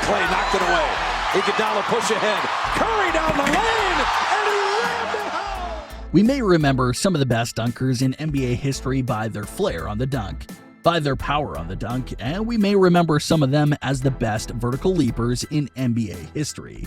Clay knocked it away. Iguodala push ahead. Curry down the lane, and he rammed it home. We may remember some of the best dunkers in NBA history by their flair on the dunk, by their power on the dunk, and we may remember some of them as the best vertical leapers in NBA history.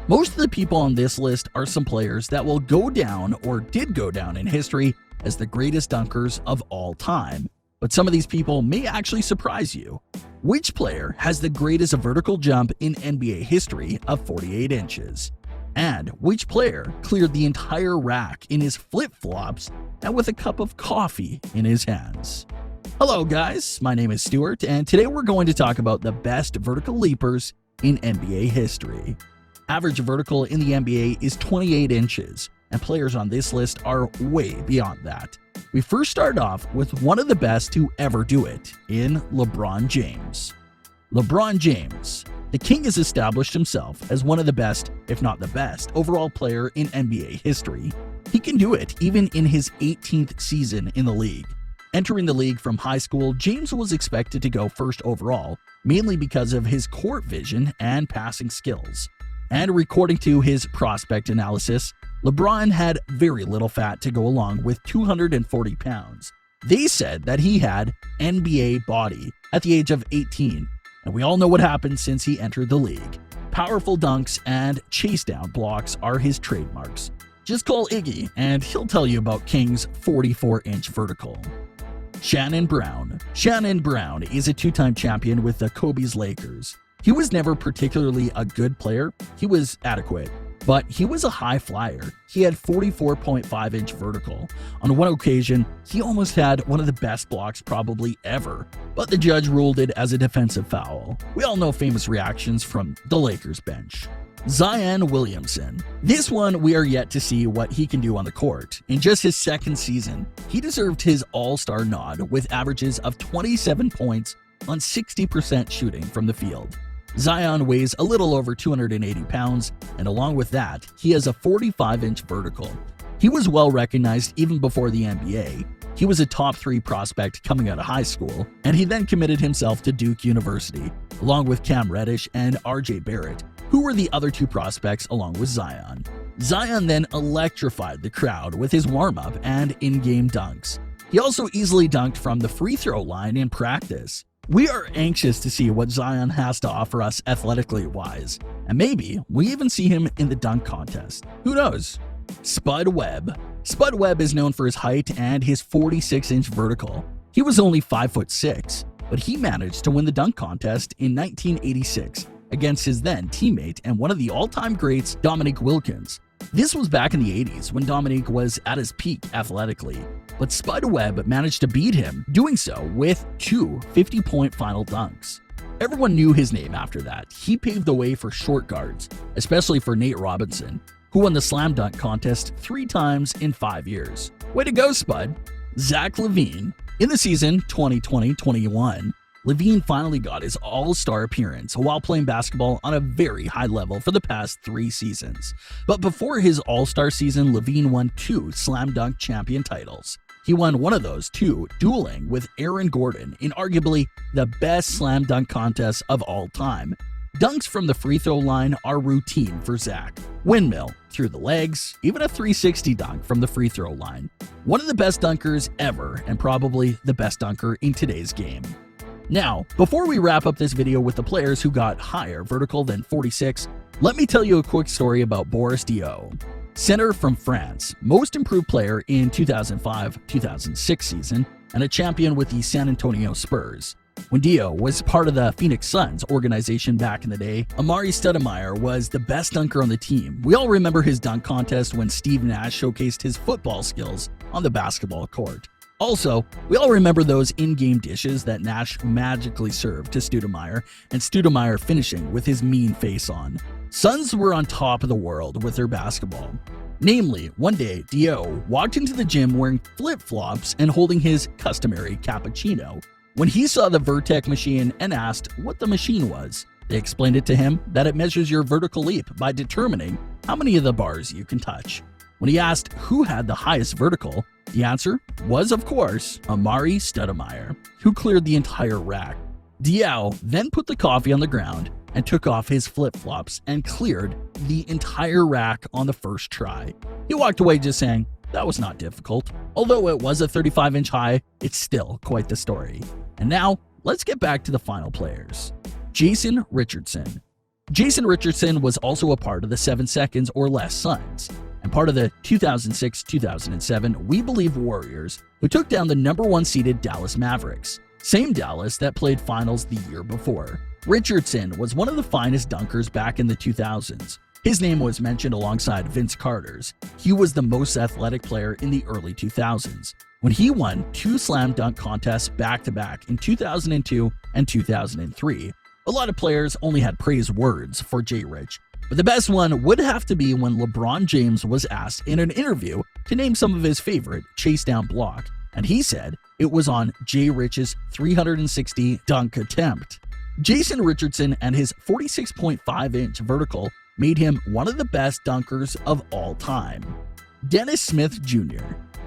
Most of the people on this list are some players that will go down or did go down in history as the greatest dunkers of all time. But some of these people may actually surprise you. Which player has the greatest vertical jump in NBA history of 48 inches? And which player cleared the entire rack in his flip-flops and with a cup of coffee in his hands? Hello guys, my name is Stuart, and today we're going to talk about the best vertical leapers in NBA history. Average vertical in the NBA is 28 inches, and players on this list are way beyond that. We first start off with one of the best to ever do it, in LeBron James. LeBron James, the king, has established himself as one of the best, if not the best, overall player in NBA history. He can do it even in his 18th season in the league. Entering the league from high school, James was expected to go first overall, mainly because of his court vision and passing skills. And according to his prospect analysis, LeBron had very little fat to go along with 240 pounds. They said that he had NBA body at the age of 18, and we all know what happened since he entered the league. Powerful dunks and chase down blocks are his trademarks. Just call Iggy and he'll tell you about King's 44-inch vertical. Shannon Brown. Shannon Brown is a two-time champion with the Kobe's Lakers. He was never particularly a good player. He was adequate, but he was a high flyer. He had 44.5-inch vertical. On one occasion, he almost had one of the best blocks probably ever, but the judge ruled it as a defensive foul. We all know famous reactions from the Lakers bench. Zion Williamson. This one, we are yet to see what he can do on the court. In just his second season, he deserved his all-star nod with averages of 27 points on 60% shooting from the field. Zion weighs a little over 280 pounds, and along with that, he has a 45-inch vertical. He was well recognized even before the NBA. He was a top 3 prospect coming out of high school, and he then committed himself to Duke University, along with Cam Reddish and RJ Barrett, who were the other 2 prospects along with Zion. Zion then electrified the crowd with his warm-up and in-game dunks. He also easily dunked from the free throw line in practice. We are anxious to see what Zion has to offer us athletically wise, and maybe we even see him in the dunk contest. Who knows? Spud Webb. Spud Webb is known for his height and his 46-inch vertical. He was only 5'6", but he managed to win the dunk contest in 1986 against his then teammate and one of the all-time greats, Dominique Wilkins. This was back in the 80s when Dominique was at his peak athletically, but Spud Webb managed to beat him, doing so with 2 50-point final dunks. Everyone knew his name after that. He paved the way for short guards, especially for Nate Robinson, who won the slam dunk contest 3 times in 5 years. Way to go, Spud. Zach LaVine. In the season 2020-21, LaVine finally got his all-star appearance while playing basketball on a very high level for the past 3 seasons. But before his all-star season, LaVine won 2 slam dunk champion titles. He won one of those 2 dueling with Aaron Gordon in arguably the best slam dunk contest of all time. Dunks from the free throw line are routine for Zach. Windmill, through the legs, even a 360 dunk from the free throw line. One of the best dunkers ever, and probably the best dunker in today's game. Now, before we wrap up this video with the players who got higher vertical than 46, let me tell you a quick story about Boris Diaw. Center from France, most improved player in 2005-2006 season, and a champion with the San Antonio Spurs. When Diaw was part of the Phoenix Suns organization back in the day, Amari Stoudemire was the best dunker on the team. We all remember his dunk contest when Steve Nash showcased his football skills on the basketball court. Also, we all remember those in-game dishes that Nash magically served to Stoudemire, and Stoudemire finishing with his mean face on. Suns were on top of the world with their basketball. Namely, one day, Diaw walked into the gym wearing flip-flops and holding his customary cappuccino when he saw the Vertec machine and asked what the machine was. They explained it to him that it measures your vertical leap by determining how many of the bars you can touch. When he asked who had the highest vertical, the answer was, of course, Amari Stoudemire, who cleared the entire rack. Diaw then put the coffee on the ground, and took off his flip-flops and cleared the entire rack on the first try. He walked away just saying, "That was not difficult." Although it was a 35-inch high, it's still quite the story. And now, let's get back to the final players. Jason Richardson. Jason Richardson was also a part of the 7 seconds or less Suns, and part of the 2006-2007 We Believe Warriors, who took down the #1 seeded Dallas Mavericks, same Dallas that played finals the year before. Richardson was one of the finest dunkers back in the 2000s. His name was mentioned alongside Vince Carter's. He was the most athletic player in the early 2000s, when he won 2 slam dunk contests back-to-back in 2002 and 2003. A lot of players only had praise words for J-Rich, but the best one would have to be when LeBron James was asked in an interview to name some of his favorite chase-down block, and he said it was on J-Rich's 360 dunk attempt. Jason Richardson and his 46.5-inch vertical made him one of the best dunkers of all time. Dennis Smith Jr.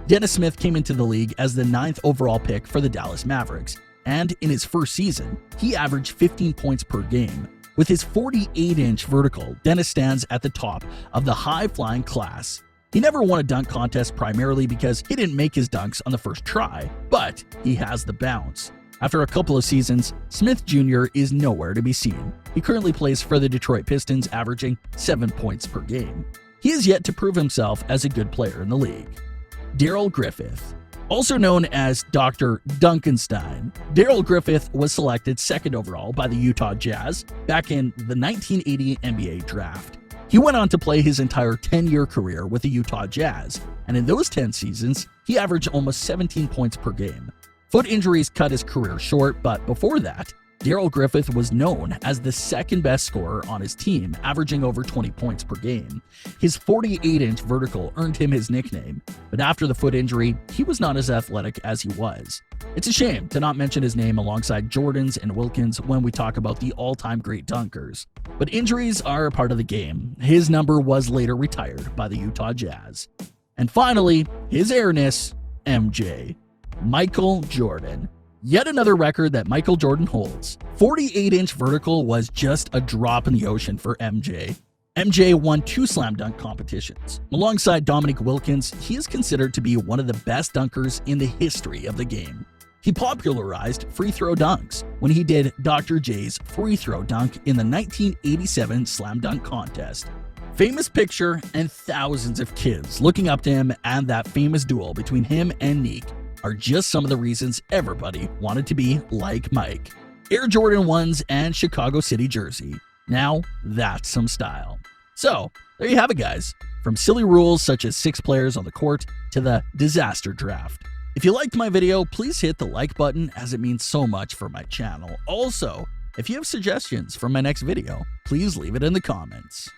Dennis Smith came into the league as the 9th overall pick for the Dallas Mavericks, and in his first season, he averaged 15 points per game. With his 48-inch vertical, Dennis stands at the top of the high-flying class. He never won a dunk contest primarily because he didn't make his dunks on the first try, but he has the bounce. After a couple of seasons, Smith Jr. is nowhere to be seen. He currently plays for the Detroit Pistons, averaging 7 points per game. He is yet to prove himself as a good player in the league. Darryl Griffin. Also known as Dr. Dunkenstein, Darryl Griffin was selected 2nd overall by the Utah Jazz back in the 1980 NBA draft. He went on to play his entire 10-year career with the Utah Jazz, and in those 10 seasons, he averaged almost 17 points per game. Foot injuries cut his career short, but before that, Darryl Griffin was known as the 2nd best scorer on his team, averaging over 20 points per game. His 48-inch vertical earned him his nickname, but after the foot injury, he was not as athletic as he was. It's a shame to not mention his name alongside Jordan's and Wilkins when we talk about the all-time great dunkers. But injuries are a part of the game. His number was later retired by the Utah Jazz. And finally, his airness, MJ. Michael Jordan. Yet another record that Michael Jordan holds. 48-inch vertical was just a drop in the ocean for MJ. MJ won 2 slam dunk competitions. Alongside Dominique Wilkins, he is considered to be one of the best dunkers in the history of the game. He popularized free throw dunks when he did Dr. J's free throw dunk in the 1987 slam dunk contest. Famous picture and thousands of kids looking up to him, and that famous duel between him and Neek are just some of the reasons everybody wanted to be like Mike. Air Jordan 1s and Chicago City jersey. Now, that's some style. So, there you have it, guys. From silly rules such as 6 players on the court to the disaster draft. If you liked my video, please hit the like button as it means so much for my channel. Also, if you have suggestions for my next video, please leave it in the comments.